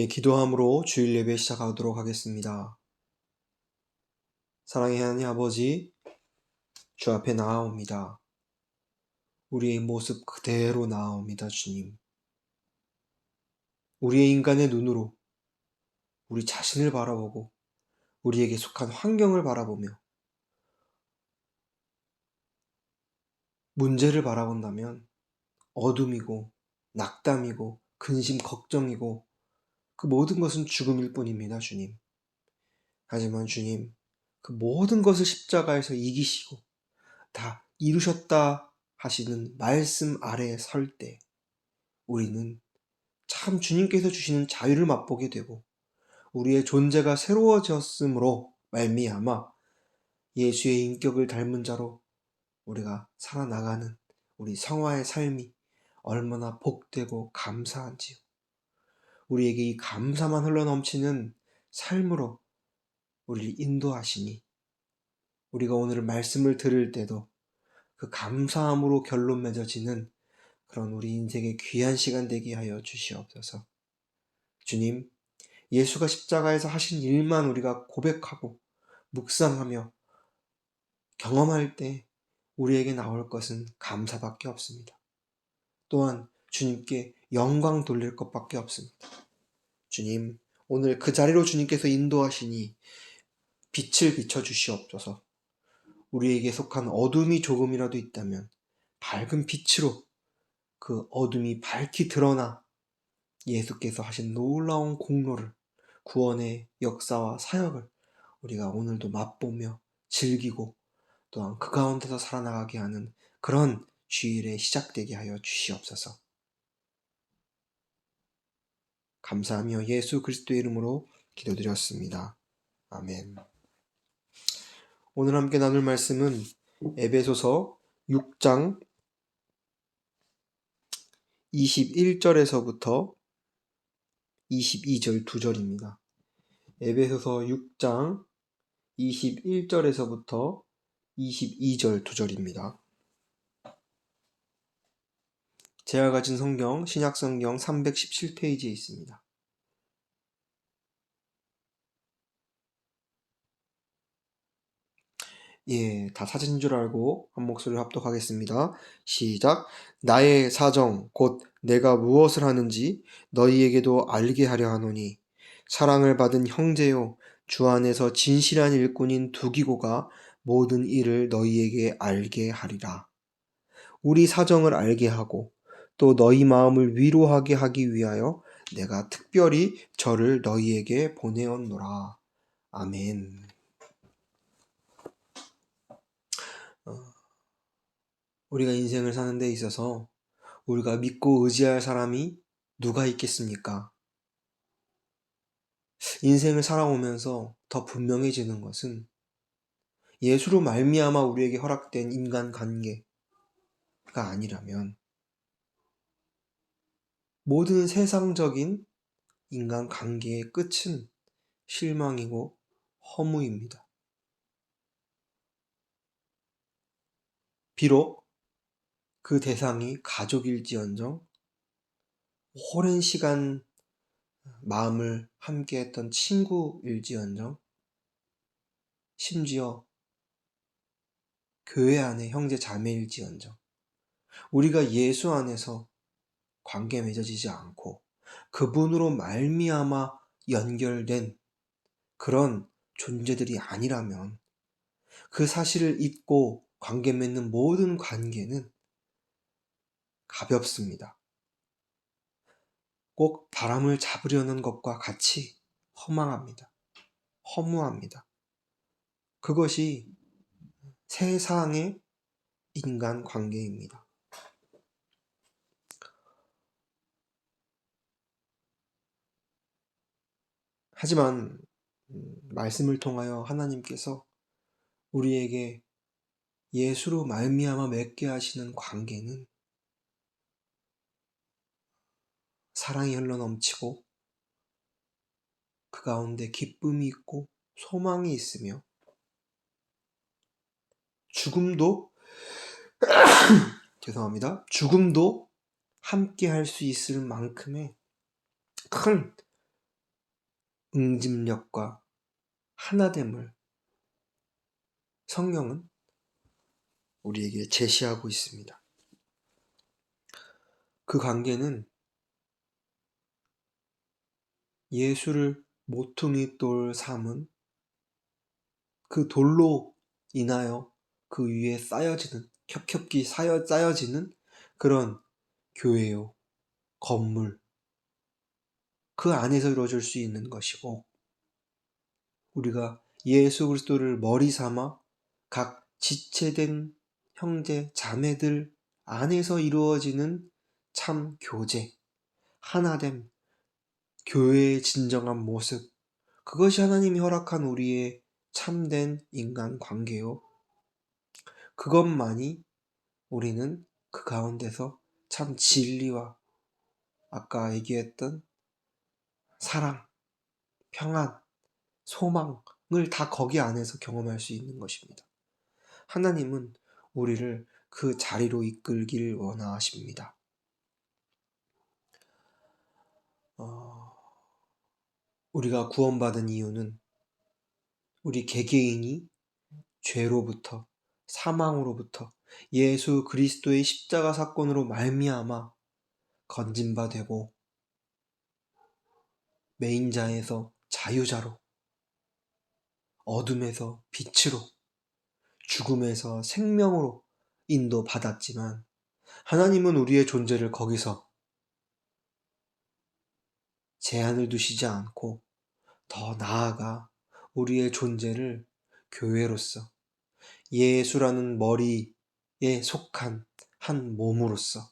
기도함으로 주일 예배 시작하도록 하겠습니다. 사랑의 하나님 아버지, 주 앞에 나아옵니다. 우리의 모습 그대로 나아옵니다, 주님. 우리의 인간의 눈으로 우리 자신을 바라보고 우리에게 속한 환경을 바라보며 문제를 바라본다면 어둠이고 낙담이고 근심 걱정이고 그 모든 것은 죽음일 뿐입니다, 주님. 하지만 주님, 그 모든 것을 십자가에서 이기시고 다 이루셨다 하시는 말씀 아래에 설 때 우리는 참 주님께서 주시는 자유를 맛보게 되고 우리의 존재가 새로워졌으므로 말미암아 예수의 인격을 닮은 자로 우리가 살아나가는 우리 성화의 삶이 얼마나 복되고 감사한지요. 우리에게 이 감사만 흘러넘치는 삶으로 우리를 인도하시니 우리가 오늘 말씀을 들을 때도 그 감사함으로 결론 맺어지는 그런 우리 인생의 귀한 시간 되게 하여 주시옵소서. 주님, 예수가 십자가에서 하신 일만 우리가 고백하고 묵상하며 경험할 때 우리에게 나올 것은 감사밖에 없습니다. 또한 주님께 영광 돌릴 것밖에 없습니다. 주님, 오늘 그 자리로 주님께서 인도하시니 빛을 비춰주시옵소서. 우리에게 속한 어둠이 조금이라도 있다면 밝은 빛으로 그 어둠이 밝히 드러나 예수께서 하신 놀라운 공로를, 구원의 역사와 사역을 우리가 오늘도 맛보며 즐기고 또한 그 가운데서 살아나가게 하는 그런 주일에 시작되게 하여 주시옵소서. 감사하며 예수 그리스도의 이름으로 기도드렸습니다. 아멘. 오늘 함께 나눌 말씀은 에베소서 6장 21절에서부터 22절 2절입니다. 에베소서 6장 21절에서부터 22절 2절입니다. 제가 가진 성경 신약성경 317페이지에 있습니다. 다 사진인 줄 알고 한 목소리로 합독하겠습니다. 시작. 나의 사정 곧 내가 무엇을 하는지 너희에게도 알게 하려 하노니 사랑을 받은 형제요 주 안에서 진실한 일꾼인 두기고가 모든 일을 너희에게 알게 하리라. 우리 사정을 알게 하고 또 너희 마음을 위로하게 하기 위하여 내가 특별히 저를 너희에게 보내었노라. 아멘. 우리가 인생을 사는 데 있어서 우리가 믿고 의지할 사람이 누가 있겠습니까? 인생을 살아오면서 더 분명해지는 것은 예수로 말미암아 우리에게 허락된 인간관계가 아니라면 모든 세상적인 인간관계의 끝은 실망이고 허무입니다. 비록 그 대상이 가족일지언정 오랜 시간 마음을 함께했던 친구일지언정 심지어 교회 안의 형제 자매일지언정 우리가 예수 안에서 관계 맺어지지 않고 그분으로 말미암아 연결된 그런 존재들이 아니라면 그 사실을 잊고 관계 맺는 모든 관계는 가볍습니다. 꼭 바람을 잡으려는 것과 같이 허망합니다. 허무합니다. 그것이 세상의 인간관계입니다. 하지만 말씀을 통하여 하나님께서 우리에게 예수로 말미암아 맺게 하시는 관계는 사랑이 흘러넘치고 그 가운데 기쁨이 있고 소망이 있으며 죽음도 죽음도 함께 할 수 있을 만큼의 큰 응집력과 하나됨을 성경은 우리에게 제시하고 있습니다. 그 관계는 예수를 모퉁이 돌 삼은 그 돌로 인하여 그 위에 쌓여지는, 겹겹이 쌓여지는 그런 교회요, 건물, 그 안에서 이루어질 수 있는 것이고, 우리가 예수 그리스도를 머리 삼아 각 지체된 형제 자매들 안에서 이루어지는 참 교제, 하나됨, 교회의 진정한 모습, 그것이 하나님이 허락한 우리의 참된 인간 관계요. 그것만이 우리는 그 가운데서 참 진리와 아까 얘기했던 사랑, 평안, 소망을 다 거기 안에서 경험할 수 있는 것입니다. 하나님은 우리를 그 자리로 이끌길 원하십니다. 우리가 구원받은 이유는 우리 개개인이 죄로부터, 사망으로부터 예수 그리스도의 십자가 사건으로 말미암아 건진 바 되고, 매인자에서 자유자로, 어둠에서 빛으로, 죽음에서 생명으로 인도받았지만, 하나님은 우리의 존재를 거기서 제한을 두시지 않고 더 나아가 우리의 존재를 교회로서, 예수라는 머리에 속한 한 몸으로서,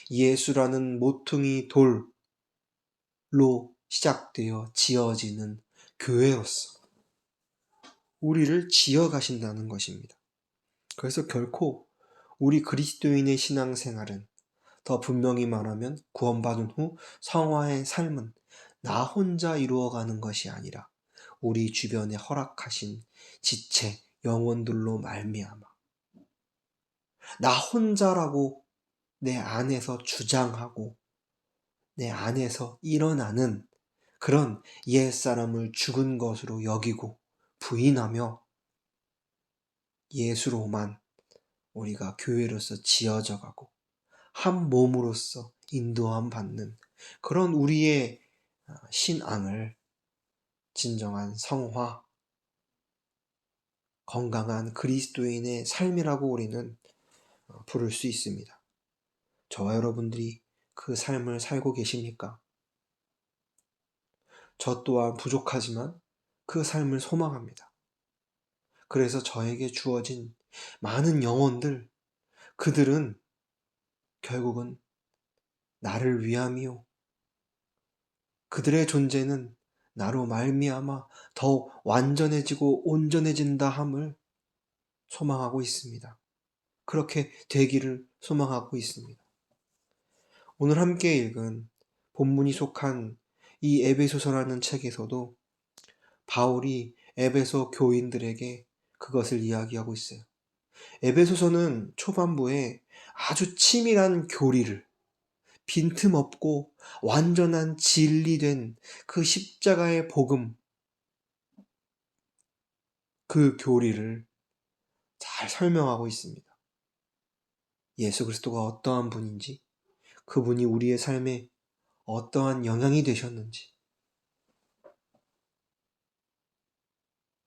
예수라는 모퉁이 돌로 시작되어 지어지는 교회로서 우리를 지어가신다는 것입니다. 그래서 결코 우리 그리스도인의 신앙생활은, 더 분명히 말하면 구원받은 후 성화의 삶은 나 혼자 이루어가는 것이 아니라 우리 주변에 허락하신 지체, 영혼들로 말미암아 나 혼자라고 내 안에서 주장하고 내 안에서 일어나는 그런 옛사람을 죽은 것으로 여기고 부인하며 예수로만 우리가 교회로서 지어져 가고 한 몸으로서 인도함 받는 그런 우리의 신앙을 진정한 성화, 건강한 그리스도인의 삶이라고 우리는 부를 수 있습니다. 저와 여러분들이 그 삶을 살고 계십니까? 저 또한 부족하지만 그 삶을 소망합니다. 그래서 저에게 주어진 많은 영혼들, 그들은 결국은 나를 위함이요, 그들의 존재는 나로 말미암아 더욱 완전해지고 온전해진다 함을 소망하고 있습니다. 그렇게 되기를 소망하고 있습니다. 오늘 함께 읽은 본문이 속한 이 에베소서라는 책에서도 바울이 에베소 교인들에게 그것을 이야기하고 있어요. 에베소서는 초반부에 아주 치밀한 교리를, 빈틈없고 완전한 진리된 그 십자가의 복음, 그 교리를 잘 설명하고 있습니다. 예수 그리스도가 어떠한 분인지, 그분이 우리의 삶에 어떠한 영향이 되셨는지,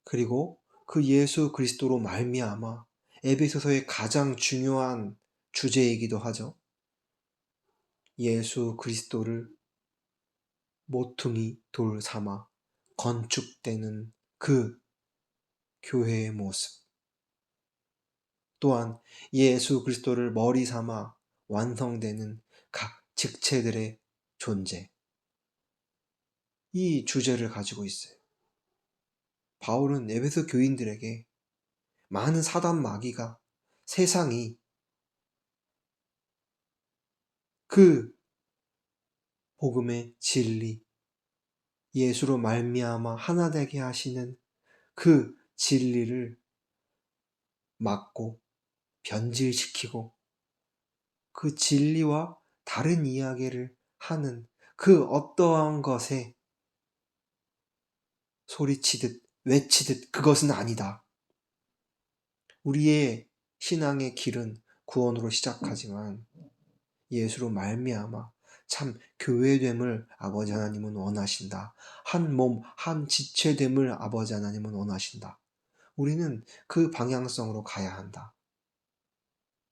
그리고 그 예수 그리스도로 말미암아 에베소서의 가장 중요한 주제이기도 하죠. 예수 그리스도를 모퉁이 돌 삼아 건축되는 그 교회의 모습, 또한 예수 그리스도를 머리 삼아 완성되는 각 직체들의 존재, 이 주제를 가지고 있어요. 바울은 에베소 교인들에게 많은 사단 마귀가, 세상이 그 복음의 진리, 예수로 말미암아 하나 되게 하시는 그 진리를 막고 변질시키고 그 진리와 다른 이야기를 하는 그 어떠한 것에 소리치듯 외치듯 그것은 아니다. 우리의 신앙의 길은 구원으로 시작하지만 예수로 말미암아 참 교회됨을 아버지 하나님은 원하신다. 한 몸, 한 지체됨을 아버지 하나님은 원하신다. 우리는 그 방향성으로 가야 한다.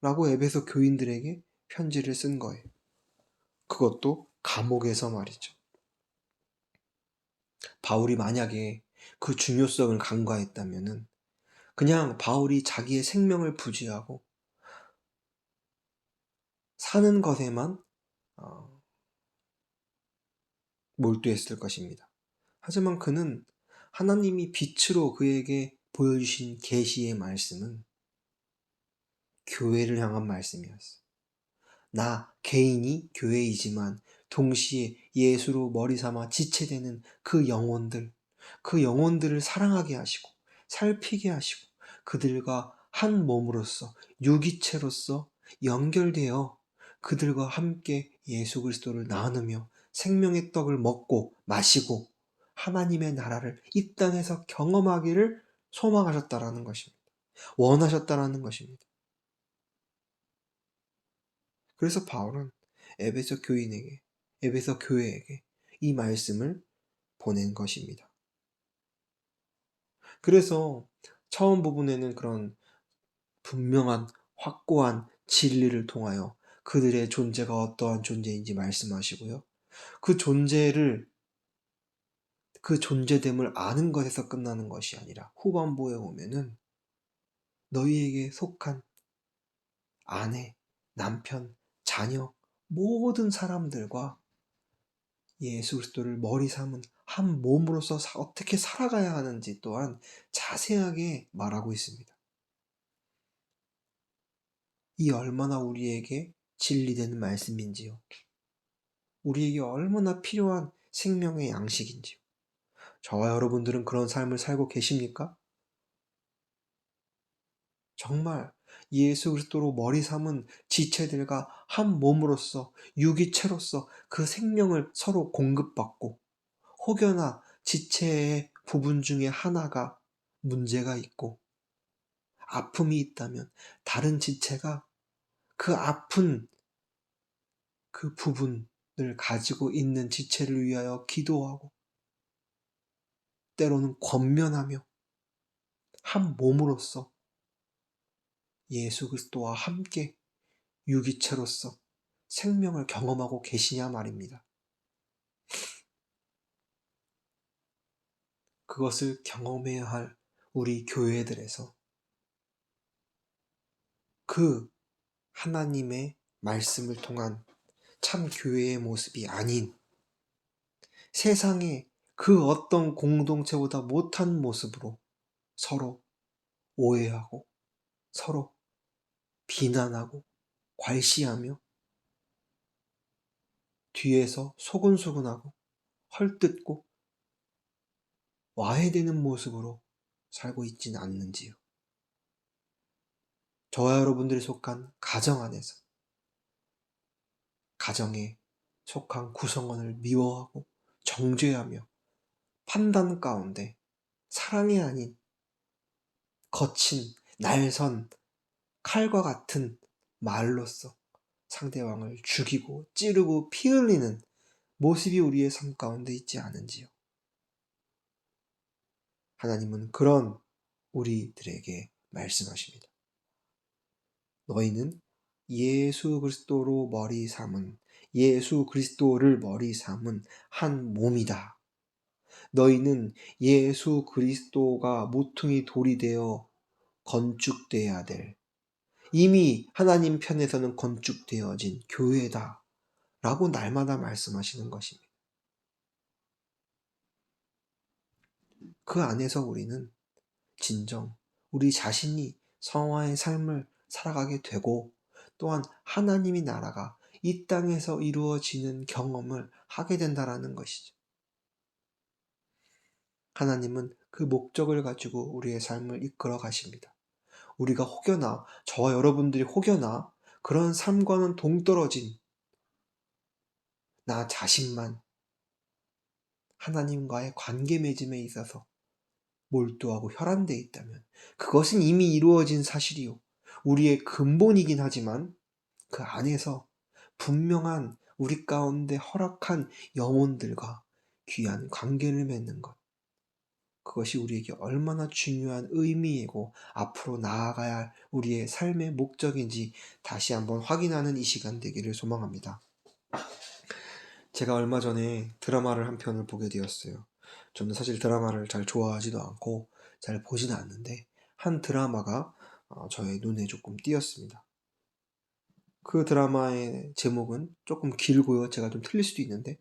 라고 에베소 교인들에게 편지를 쓴 거예요. 그것도 감옥에서 말이죠. 바울이 만약에 그 중요성을 간과했다면은 그냥 바울이 자기의 생명을 부지하고 사는 것에만 몰두했을 것입니다. 하지만 그는 하나님이 빛으로 그에게 보여주신 계시의 말씀은 교회를 향한 말씀이었어요. 나 개인이 교회이지만 동시에 예수로 머리 삼아 지체되는 그 영혼들을 사랑하게 하시고 살피게 하시고 그들과 한 몸으로서 유기체로서 연결되어 그들과 함께 예수 그리스도를 나누며 생명의 떡을 먹고 마시고 하나님의 나라를 이 땅에서 경험하기를 소망하셨다라는 것입니다. 원하셨다라는 것입니다. 그래서 바울은 에베소 교회에게 이 말씀을 보낸 것입니다. 그래서 처음 부분에는 그런 분명한 확고한 진리를 통하여 그들의 존재가 어떠한 존재인지 말씀하시고요. 그 존재됨을 아는 것에서 끝나는 것이 아니라 후반부에 오면은 너희에게 속한 아내, 남편, 자녀, 모든 사람들과 예수 그리스도를 머리 삼은 한 몸으로서 어떻게 살아가야 하는지 또한 자세하게 말하고 있습니다. 이 얼마나 우리에게 진리되는 말씀인지요. 우리에게 얼마나 필요한 생명의 양식인지요. 저와 여러분들은 그런 삶을 살고 계십니까? 정말 예수 그리스도로 머리 삼은 지체들과 한 몸으로서 유기체로서 그 생명을 서로 공급받고 혹여나 지체의 부분 중에 하나가 문제가 있고 아픔이 있다면 다른 지체가 그 아픈 그 부분을 가지고 있는 지체를 위하여 기도하고 때로는 권면하며 한 몸으로서 예수 그리스도와 함께 유기체로서 생명을 경험하고 계시냐 말입니다. 그것을 경험해야 할 우리 교회들에서 그 하나님의 말씀을 통한 참 교회의 모습이 아닌 세상의 그 어떤 공동체보다 못한 모습으로 서로 오해하고 서로 비난하고 괄시하며 뒤에서 소근소근하고 헐뜯고 와해되는 모습으로 살고 있지는 않는지요. 저와 여러분들이 속한 가정 안에서 가정에 속한 구성원을 미워하고 정죄하며 판단 가운데 사랑이 아닌 거친 날선 칼과 같은 말로써 상대방을 죽이고 찌르고 피 흘리는 모습이 우리의 삶 가운데 있지 않은지요. 하나님은 그런 우리들에게 말씀하십니다. 너희는 예수 그리스도를 머리 삼은 한 몸이다. 너희는 예수 그리스도가 모퉁이 돌이 되어 건축되어야 될 이미 하나님 편에서는 건축되어진 교회다. 라고 날마다 말씀하시는 것입니다. 그 안에서 우리는 진정 우리 자신이 성화의 삶을 살아가게 되고 또한 하나님의 나라가 이 땅에서 이루어지는 경험을 하게 된다라는 것이죠. 하나님은 그 목적을 가지고 우리의 삶을 이끌어 가십니다. 우리가 혹여나 저와 여러분들이 혹여나 그런 삶과는 동떨어진 나 자신만 하나님과의 관계 맺음에 있어서 몰두하고 혈안되어 있다면 그것은 이미 이루어진 사실이요. 우리의 근본이긴 하지만 그 안에서 분명한 우리 가운데 허락한 영혼들과 귀한 관계를 맺는 것. 그것이 우리에게 얼마나 중요한 의미이고 앞으로 나아가야 할 우리의 삶의 목적인지 다시 한번 확인하는 이 시간 되기를 소망합니다. 제가 얼마 전에 드라마를 한 편을 보게 되었어요. 저는 사실 드라마를 잘 좋아하지도 않고 잘 보지는 않는데 한 드라마가 저의 눈에 조금 띄었습니다. 그 드라마의 제목은 조금 길고요. 제가 좀 틀릴 수도 있는데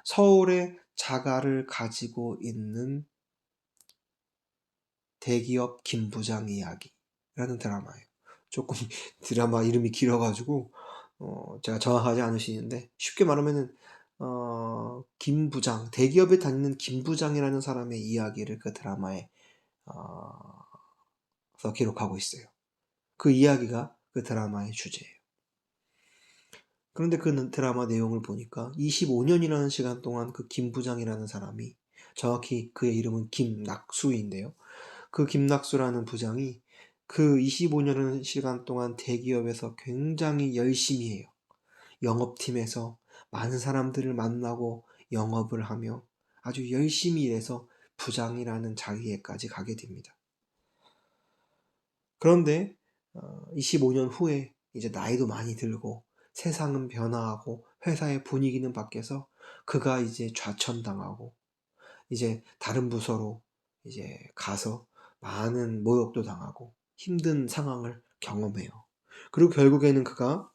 서울의 자가를 가지고 있는 대기업 김부장 이야기라는 드라마예요. 조금 드라마 이름이 길어가지고 제가 정확하지 않으시는데 쉽게 말하면은 김부장, 대기업에 다니는 김부장이라는 사람의 이야기를 그 드라마에 서 기록하고 있어요. 그 이야기가 그 드라마의 주제예요. 그런데 그 드라마 내용을 보니까 25년이라는 시간 동안 그 김부장이라는 사람이, 정확히 그의 이름은 김낙수인데요. 그 김낙수라는 부장이 그 25년이라는 시간 동안 대기업에서 굉장히 열심히 해요. 영업팀에서 많은 사람들을 만나고 영업을 하며 아주 열심히 일해서 부장이라는 자리에까지 가게 됩니다. 그런데 25년 후에 이제 나이도 많이 들고 세상은 변화하고 회사의 분위기는 바뀌어서 그가 이제 좌천당하고 이제 다른 부서로 이제 가서 많은 모욕도 당하고 힘든 상황을 경험해요. 그리고 결국에는 그가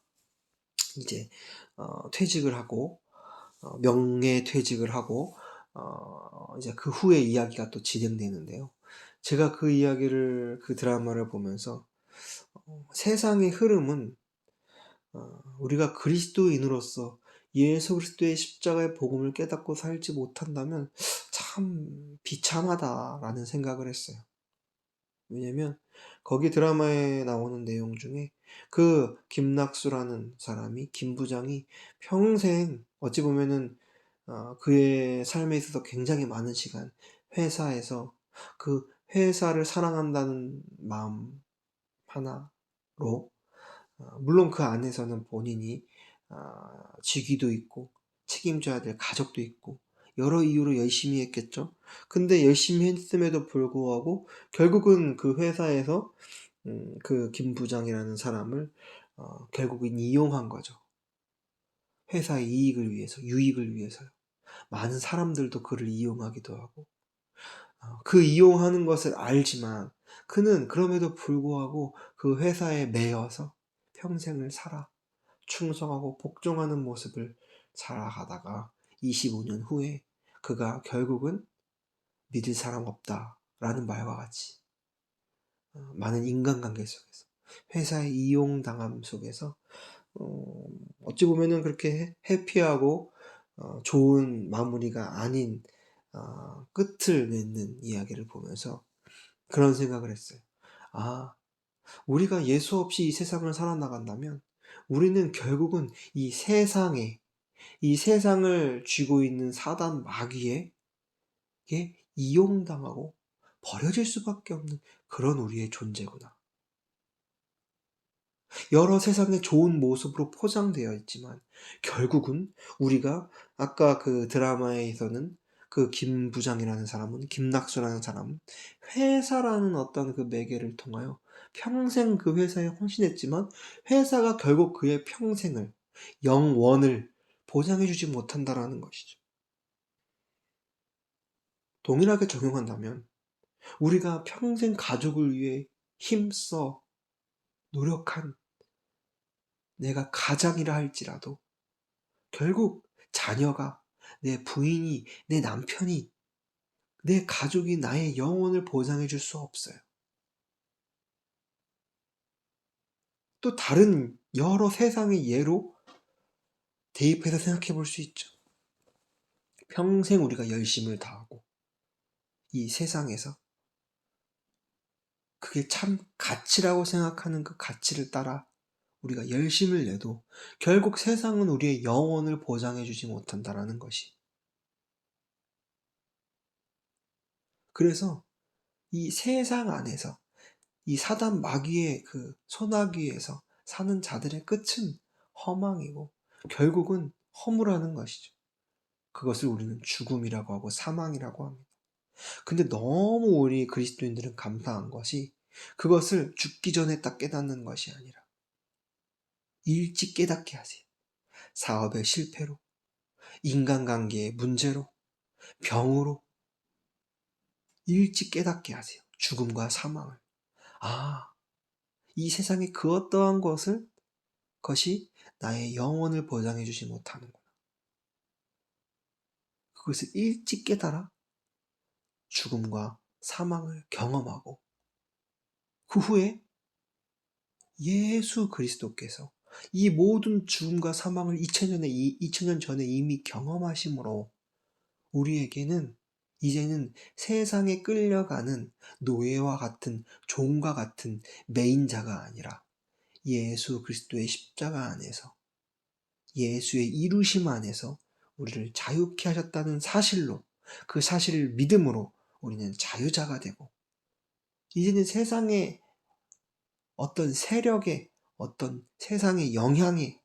이제 퇴직을 하고 명예퇴직을 하고 이제 그 후에 이야기가 또 진행되는데요. 제가 그 이야기를, 그 드라마를 보면서 세상의 흐름은 우리가 그리스도인으로서 예수 그리스도의 십자가의 복음을 깨닫고 살지 못한다면 참 비참하다라는 생각을 했어요. 왜냐면 거기 드라마에 나오는 내용 중에 그 김낙수라는 사람이, 김부장이 평생 어찌 보면은 그의 삶에 있어서 굉장히 많은 시간 회사에서 그 회사를 사랑한다는 마음 하나로, 물론 그 안에서는 본인이 직위도 있고 책임져야 될 가족도 있고 여러 이유로 열심히 했겠죠. 근데 열심히 했음에도 불구하고 결국은 그 회사에서 그 김 부장이라는 사람을 결국은 이용한 거죠. 회사의 이익을 위해서, 유익을 위해서요. 많은 사람들도 그를 이용하기도 하고 그 이용하는 것을 알지만 그는 그럼에도 불구하고 그 회사에 매여서 평생을 살아 충성하고 복종하는 모습을 살아가다가 25년 후에 그가 결국은 믿을 사람 없다라는 말과 같이 많은 인간관계 속에서 회사의 이용당함 속에서 어찌 보면은 그렇게 해피하고 좋은 마무리가 아닌 끝을 맺는 이야기를 보면서 그런 생각을 했어요. 아, 우리가 예수 없이 이 세상을 살아나간다면 우리는 결국은 이 세상을 쥐고 있는 사단 마귀에게 이용당하고 버려질 수밖에 없는 그런 우리의 존재구나. 여러 세상의 좋은 모습으로 포장되어 있지만 결국은 우리가 아까 그 드라마에서는 그 김 부장이라는 사람은, 김낙수라는 사람은 회사라는 어떤 그 매개를 통하여 평생 그 회사에 헌신했지만 회사가 결국 그의 평생을, 영원을 보장해주지 못한다라는 것이죠. 동일하게 적용한다면 우리가 평생 가족을 위해 힘써 노력한 내가 가장이라 할지라도 결국 자녀가, 내 부인이, 내 남편이, 내 가족이 나의 영혼을 보장해 줄 수 없어요. 또 다른 여러 세상의 예로 대입해서 생각해 볼 수 있죠. 평생 우리가 열심을 다하고 이 세상에서 그게 참 가치라고 생각하는 그 가치를 따라 우리가 열심을 내도 결국 세상은 우리의 영혼을 보장해 주지 못한다라는 것이 그래서 이 세상 안에서 이 사단 마귀의 그 소나기에서 사는 자들의 끝은 허망이고 결국은 허무라는 것이죠. 그것을 우리는 죽음이라고 하고 사망이라고 합니다. 근데 너무 우리 그리스도인들은 감사한 것이 그것을 죽기 전에 딱 깨닫는 것이 아니라 일찍 깨닫게 하세요. 사업의 실패로, 인간관계의 문제로, 병으로 일찍 깨닫게 하세요. 죽음과 사망을. 아, 이 세상의 그 어떠한 것이 나의 영혼을 보장해 주지 못하는구나. 그것을 일찍 깨달아 죽음과 사망을 경험하고 그 후에 예수 그리스도께서 이 모든 죽음과 사망을 2000년 전에 이미 경험하심으로 우리에게는 이제는 세상에 끌려가는 노예와 같은 종과 같은 매인자가 아니라 예수 그리스도의 십자가 안에서 예수의 이루심 안에서 우리를 자유케 하셨다는 사실로 그 사실을 믿음으로 우리는 자유자가 되고 이제는 세상의 어떤 세력에 어떤 세상의 영향에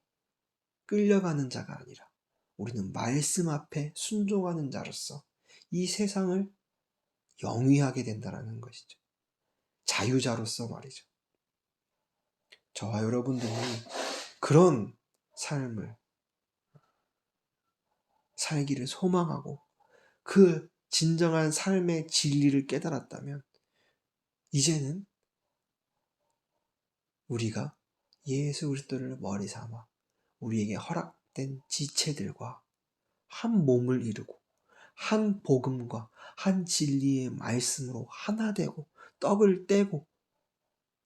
끌려가는 자가 아니라 우리는 말씀 앞에 순종하는 자로서 이 세상을 영위하게 된다는 것이죠. 자유자로서 말이죠. 저와 여러분들이 그런 삶을 살기를 소망하고 그 진정한 삶의 진리를 깨달았다면 이제는 우리가 예수 그리스도를 머리 삼아 우리에게 허락된 지체들과 한 몸을 이루고 한 복음과 한 진리의 말씀으로 하나 되고 떡을 떼고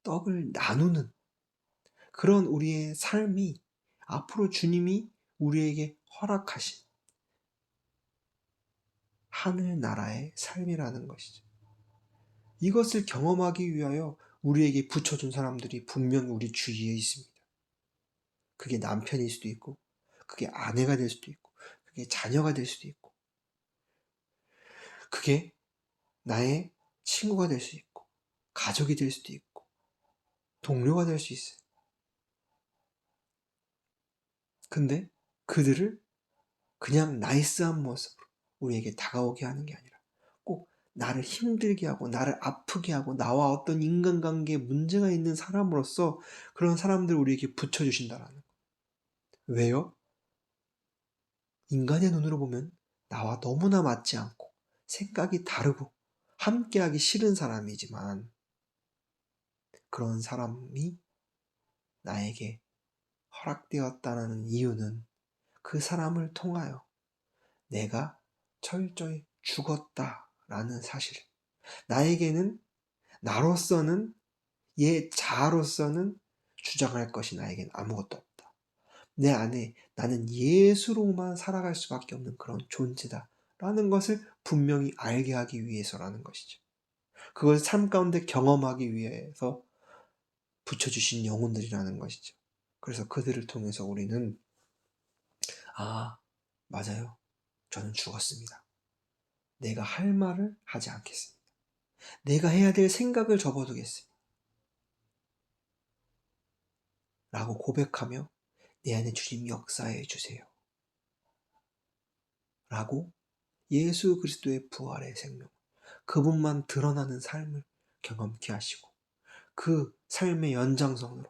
떡을 나누는 그런 우리의 삶이 앞으로 주님이 우리에게 허락하신 하늘나라의 삶이라는 것이죠. 이것을 경험하기 위하여 우리에게 붙여준 사람들이 분명 우리 주위에 있습니다. 그게 남편일 수도 있고 그게 아내가 될 수도 있고 그게 자녀가 될 수도 있고 그게 나의 친구가 될 수 있고 가족이 될 수도 있고 동료가 될 수 있어요. 근데 그들을 그냥 나이스한 모습으로 우리에게 다가오게 하는 게 아니라 꼭 나를 힘들게 하고 나를 아프게 하고 나와 어떤 인간관계에 문제가 있는 사람으로서 그런 사람들을 우리에게 붙여주신다라는 거. 왜요? 인간의 눈으로 보면 나와 너무나 맞지 않고 생각이 다르고 함께하기 싫은 사람이지만 그런 사람이 나에게 허락되었다는 이유는 그 사람을 통하여 내가 철저히 죽었다라는 사실. 나에게는 나로서는 자로서는 주장할 것이 나에겐 아무것도 없다. 내 안에 나는 예수로만 살아갈 수밖에 없는 그런 존재다. 라는 것을 분명히 알게 하기 위해서라는 것이죠. 그걸 삶 가운데 경험하기 위해서 붙여주신 영혼들이라는 것이죠. 그래서 그들을 통해서 우리는 아, 맞아요. 저는 죽었습니다. 내가 할 말을 하지 않겠습니다. 내가 해야 될 생각을 접어두겠습니다. 라고 고백하며 내 안에 주님 역사해 주세요. 라고 예수 그리스도의 부활의 생명, 그분만 드러나는 삶을 경험케 하시고 그 삶의 연장선으로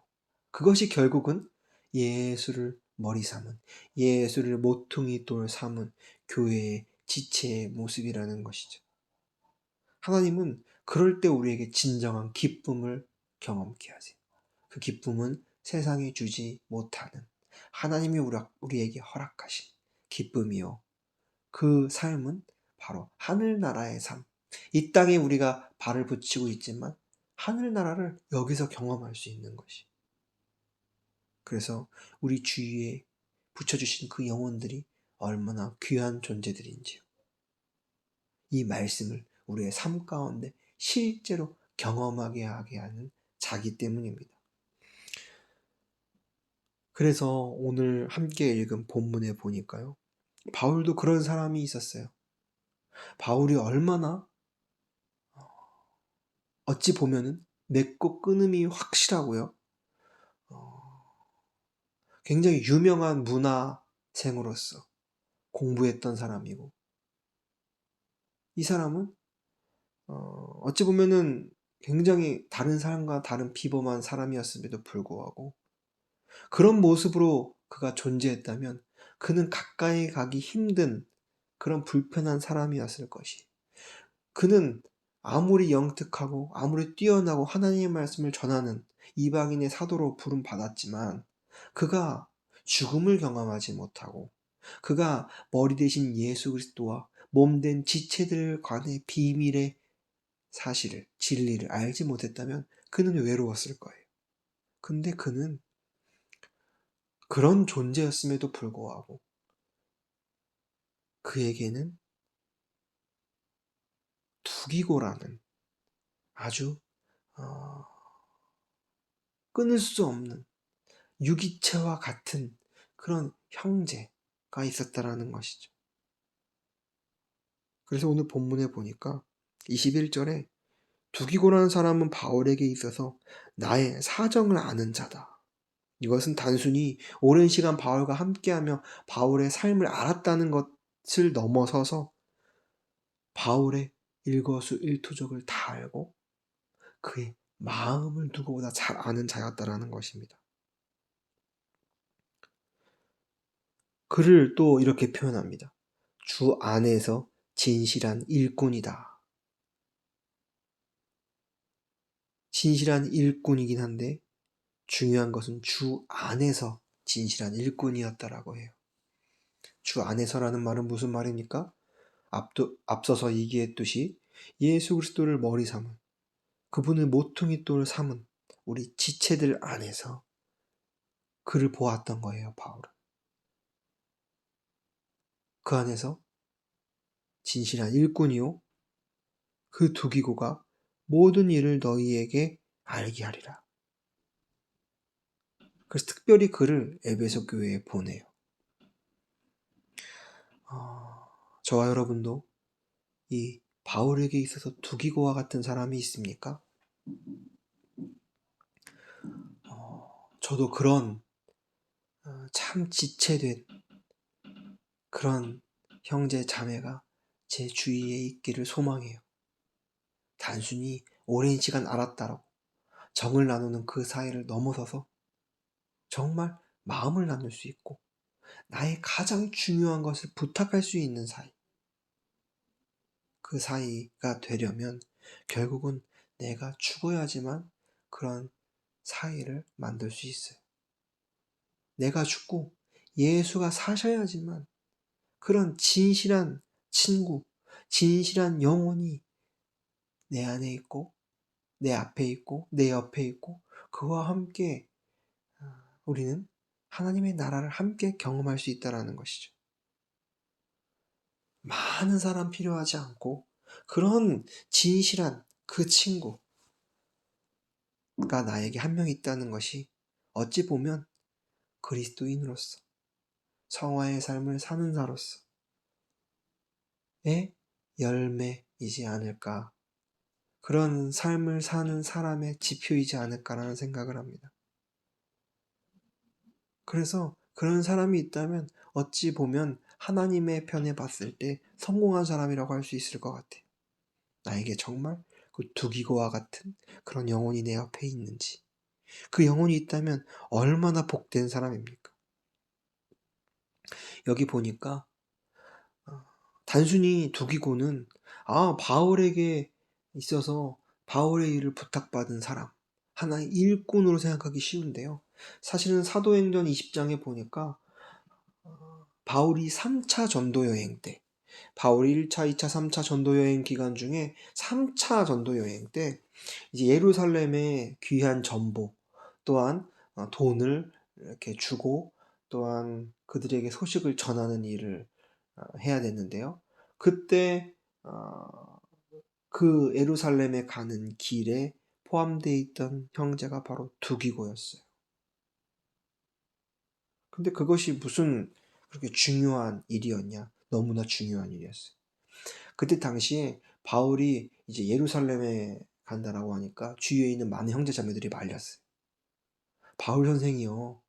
그것이 결국은 예수를 머리 삼은 예수를 모퉁이 돌 삼은 교회의 지체의 모습이라는 것이죠. 하나님은 그럴 때 우리에게 진정한 기쁨을 경험케 하세요. 그 기쁨은 세상이 주지 못하는 하나님이 우리에게 허락하신 기쁨이요. 그 삶은 바로 하늘나라의 삶. 이 땅에 우리가 발을 붙이고 있지만 하늘나라를 여기서 경험할 수 있는 것이. 그래서 우리 주위에 붙여주신 그 영혼들이 얼마나 귀한 존재들인지요. 이 말씀을 우리의 삶 가운데 실제로 경험하게 하게 하는 자기 때문입니다. 그래서 오늘 함께 읽은 본문에 보니까요. 바울도 그런 사람이 있었어요. 바울이 얼마나 어찌 보면은 맺고 끊음이 확실하고요. 굉장히 유명한 문화생으로서 공부했던 사람이고, 이 사람은 어찌 보면은 굉장히 다른 사람과 다른 비범한 사람이었음에도 불구하고 그런 모습으로 그가 존재했다면 그는 가까이 가기 힘든 그런 불편한 사람이었을 것이. 그는 아무리 영특하고 아무리 뛰어나고 하나님의 말씀을 전하는 이방인의 사도로 부름받았지만 그가 죽음을 경험하지 못하고 그가 머리 대신 예수 그리스도와 몸된 지체들 간의 비밀의 사실을, 진리를 알지 못했다면 그는 외로웠을 거예요. 근데 그는 그런 존재였음에도 불구하고 그에게는 두기고라는 아주 어, 끊을 수 없는 유기체와 같은 그런 형제가 있었다라는 것이죠. 그래서 오늘 본문에 보니까 21절에 두기고라는 사람은 바울에게 있어서 나의 사정을 아는 자다. 이것은 단순히 오랜 시간 바울과 함께하며 바울의 삶을 알았다는 것을 넘어서서 바울의 일거수일투족을 다 알고 그의 마음을 누구보다 잘 아는 자였다라는 것입니다. 그를 또 이렇게 표현합니다. 주 안에서 진실한 일꾼이다. 진실한 일꾼이긴 한데 중요한 것은 주 안에서 진실한 일꾼이었다라고 해요. 주 안에서라는 말은 무슨 말입니까? 앞서서 얘기했듯이 예수 그리스도를 머리 삼은, 그분을 모퉁이 돌 삼은 우리 지체들 안에서 그를 보았던 거예요, 바울은. 그 안에서 진실한 일꾼이요 그 두기고가 모든 일을 너희에게 알게 하리라. 그래서 특별히 그를 에베소 교회에 보내요. 저와 여러분도 이 바울에게 있어서 두기고와 같은 사람이 있습니까? 저도 그런 참 지체된 그런 형제 자매가 제 주위에 있기를 소망해요. 단순히 오랜 시간 알았다라고 정을 나누는 그 사이를 넘어서서 정말 마음을 나눌 수 있고 나의 가장 중요한 것을 부탁할 수 있는 사이, 그 사이가 되려면 결국은 내가 죽어야지만 그런 사이를 만들 수 있어요. 내가 죽고 예수가 사셔야지만 그런 진실한 친구, 진실한 영혼이 내 안에 있고 내 앞에 있고 내 옆에 있고 그와 함께 우리는 하나님의 나라를 함께 경험할 수 있다는 것이죠. 많은 사람 필요하지 않고 그런 진실한 그 친구가 나에게 한 명 있다는 것이 어찌 보면 그리스도인으로서 성화의 삶을 사는 자로서의 열매이지 않을까, 그런 삶을 사는 사람의 지표이지 않을까라는 생각을 합니다. 그래서 그런 사람이 있다면 어찌 보면 하나님의 편에 봤을 때 성공한 사람이라고 할 수 있을 것 같아요. 나에게 정말 그 두기고와 같은 그런 영혼이 내 옆에 있는지, 그 영혼이 있다면 얼마나 복된 사람입니까? 여기 보니까 단순히 두기고는 바울에게 있어서 바울의 일을 부탁받은 사람, 하나의 일꾼으로 생각하기 쉬운데요. 사실은 사도행전 20장에 보니까 바울이 3차 전도 여행 때, 바울이 1차, 2차, 3차 전도 여행 기간 중에 3차 전도 여행 때 이제 예루살렘의 귀한 전보 또한 돈을 이렇게 주고 또한 그들에게 소식을 전하는 일을 해야 됐는데요. 그때 그 예루살렘에 가는 길에 포함되어 있던 형제가 바로 두기고였어요. 근데 그것이 무슨 그렇게 중요한 일이었냐? 너무나 중요한 일이었어요. 그때 당시에 바울이 이제 예루살렘에 간다라고 하니까 주위에 있는 많은 형제자매들이 말렸어요. 바울 선생이요,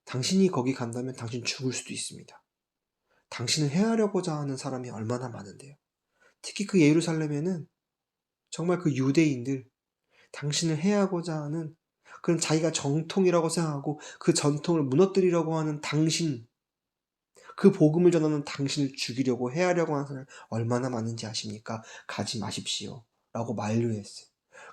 당신이 거기 간다면 당신 죽을 수도 있습니다. 당신을 해하려고자 하는 사람이 얼마나 많은데요. 특히 그 예루살렘에는 정말 그 유대인들, 당신을 해하고자 하는, 그런 자기가 정통이라고 생각하고 그 전통을 무너뜨리려고 하는 당신, 그 복음을 전하는 당신을 죽이려고 해하려고 하는 사람이 얼마나 많은지 아십니까? 가지 마십시오 라고 만류했어요.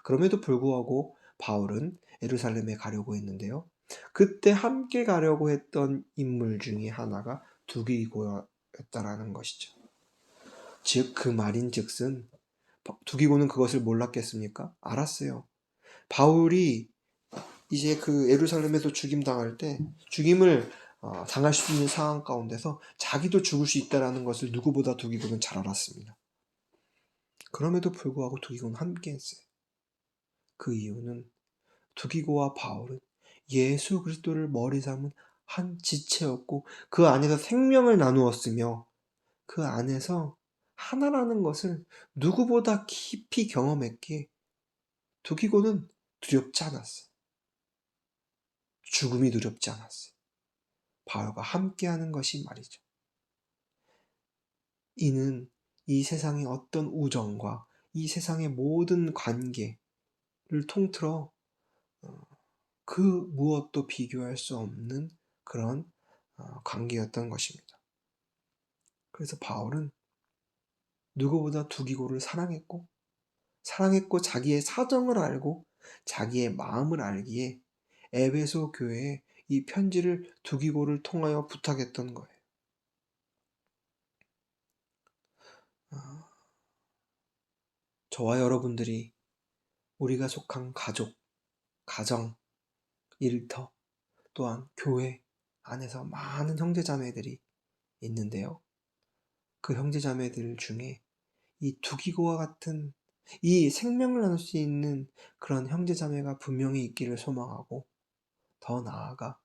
그럼에도 불구하고 바울은 예루살렘에 가려고 했는데요, 그때 함께 가려고 했던 인물 중에 하나가 두기고였다라는 것이죠. 즉 그 말인즉슨 두기고는 그것을 몰랐겠습니까? 알았어요. 바울이 이제 그 예루살렘에서 죽임당할 때 죽임을 당할 수 있는 상황 가운데서 자기도 죽을 수 있다는 것을 누구보다 두기고는 잘 알았습니다. 그럼에도 불구하고 두기고는 함께했어요. 그 이유는 두기고와 바울은 예수 그리스도를 머리 삼은 한 지체였고 그 안에서 생명을 나누었으며 그 안에서 하나라는 것을 누구보다 깊이 경험했기에 두기고는 두렵지 않았어요. 죽음이 두렵지 않았어요. 바울과 함께하는 것이 말이죠. 이는 이 세상의 어떤 우정과 이 세상의 모든 관계를 통틀어 그 무엇도 비교할 수 없는 그런 관계였던 것입니다. 그래서 바울은 누구보다 두기고를 사랑했고 자기의 사정을 알고 자기의 마음을 알기에 에베소 교회에 이 편지를 두기고를 통하여 부탁했던 거예요. 저와 여러분들이, 우리가 속한 가족, 가정, 일터, 또한 교회 안에서 많은 형제자매들이 있는데요. 그 형제자매들 중에 이 두기고와 같은 이 생명을 나눌 수 있는 그런 형제자매가 분명히 있기를 소망하고, 더 나아가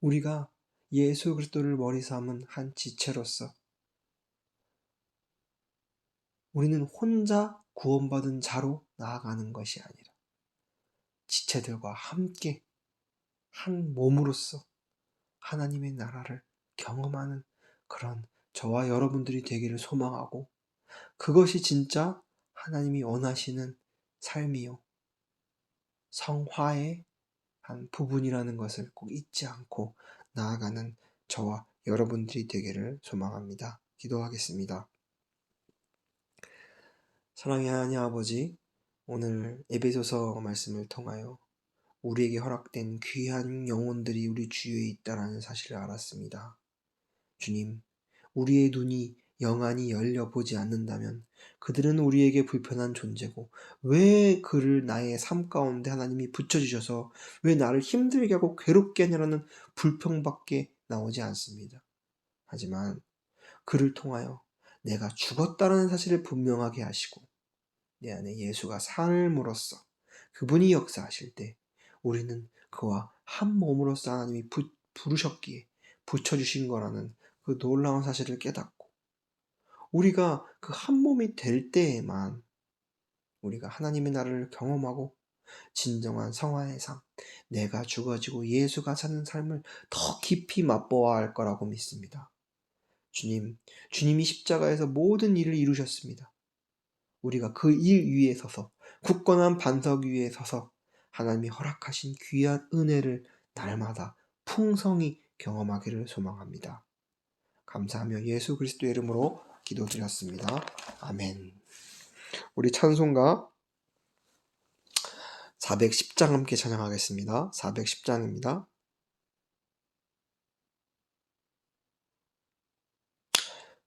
우리가 예수 그리스도를 머리 삼은 한 지체로서 우리는 혼자 구원받은 자로 나아가는 것이 아니라 지체들과 함께 한 몸으로서 하나님의 나라를 경험하는 그런 저와 여러분들이 되기를 소망하고, 그것이 진짜 하나님이 원하시는 삶이요, 성화의 한 부분이라는 것을 꼭 잊지 않고 나아가는 저와 여러분들이 되기를 소망합니다. 기도하겠습니다. 사랑의 하나님 아버지, 오늘 에베소서 말씀을 통하여 우리에게 허락된 귀한 영혼들이 우리 주위에 있다는 사실을 알았습니다. 주님, 우리의 눈이 영안이 열려보지 않는다면 그들은 우리에게 불편한 존재고, 왜 그를 나의 삶 가운데 하나님이 붙여주셔서 왜 나를 힘들게 하고 괴롭게 하냐라는 불평밖에 나오지 않습니다. 하지만 그를 통하여 내가 죽었다는 사실을 분명하게 하시고 내 안에 예수가 삶으로써 그분이 역사하실 때 우리는 그와 한 몸으로서 하나님이 부르셨기에 붙여주신 거라는 그 놀라운 사실을 깨닫고, 우리가 그 한 몸이 될 때에만 우리가 하나님의 나라를 경험하고 진정한 성화의 삶, 내가 죽어지고 예수가 사는 삶을 더 깊이 맛보아야 할 거라고 믿습니다. 주님이 십자가에서 모든 일을 이루셨습니다. 우리가 그 일 위에 서서, 굳건한 반석 위에 서서 하나님이 허락하신 귀한 은혜를 날마다 풍성히 경험하기를 소망합니다. 감사하며 예수 그리스도의 이름으로 기도드렸습니다. 아멘. 우리 찬송가 410장 함께 찬양하겠습니다. 410장입니다.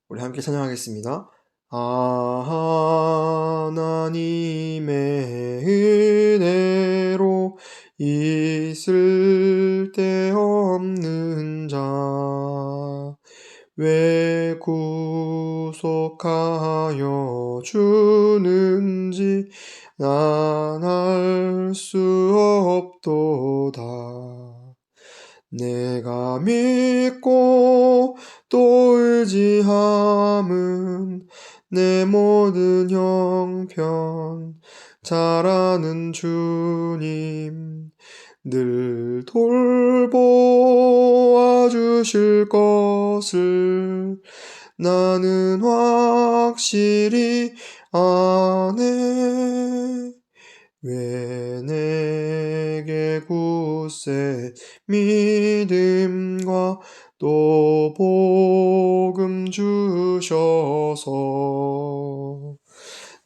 우리 함께 찬양하겠습니다. 하나님의 은혜로 있을 데 없는 자, 왜 구속하여 주는지 난 알 수 없도다. 내가 믿고 또 의지함은 내 모든 형편 잘 아는 주님 늘 돌보아 주실 것을 나는 확실히 아네. 왜 내게 굳세 믿음과 또 복음 주셔서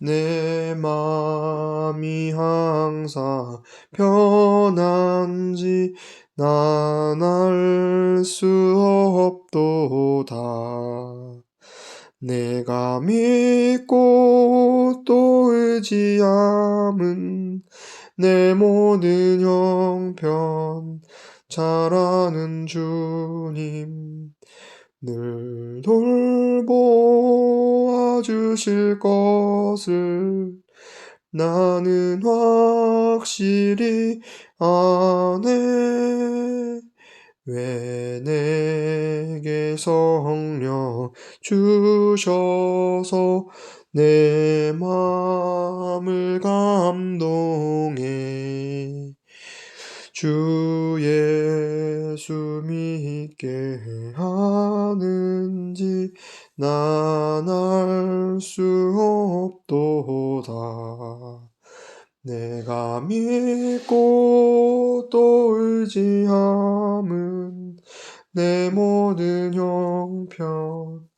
내 맘이 항상 편한지 난 알 수 없도다. 내가 믿고 또 의지함은 내 모든 형편 잘 아는 주님 늘 돌보아 주실 것을 나는 확실히 아네. 왜 내게 성령 주셔서 내 마음을 감동해 주 예수 믿게 하는지 난 알 수 없도다. 내가 믿고 또 의지함은 내 모든 형편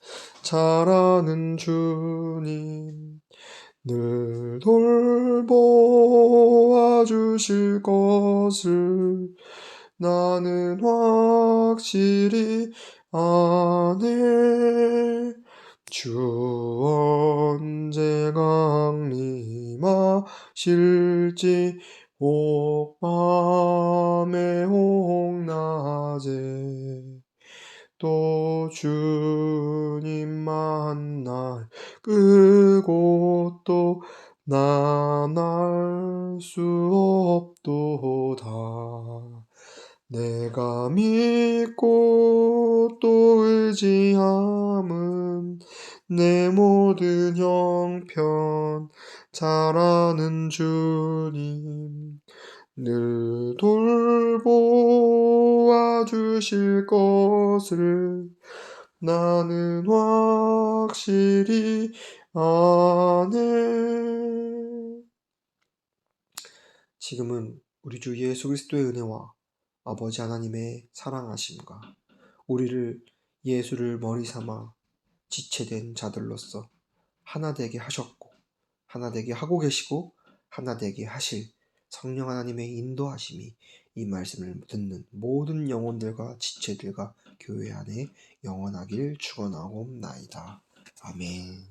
잘 아는 주님 늘 돌보아 주실 것을 나는 확실히 아네. 주 언제 강림하실지 혹 밤에 혹 낮에 또 주님 만날 그곳도 난 알 수 없도다. 내가 믿고 또 의지함은 내 모든 형편 잘 아는 주님 늘 돌보아 주실 것을 나는 확실히 아네. 지금은 우리 주 예수 그리스도의 은혜와 아버지 하나님의 사랑하심과 우리를 예수를 머리 삼아 지체된 자들로서 하나 되게 하셨고 하나 되게 하고 계시고 하나 되게 하실 성령 하나님의 인도하심이 이 말씀을 듣는 모든 영혼들과 지체들과 교회 안에 영원하길 축원하옵나이다. 아멘.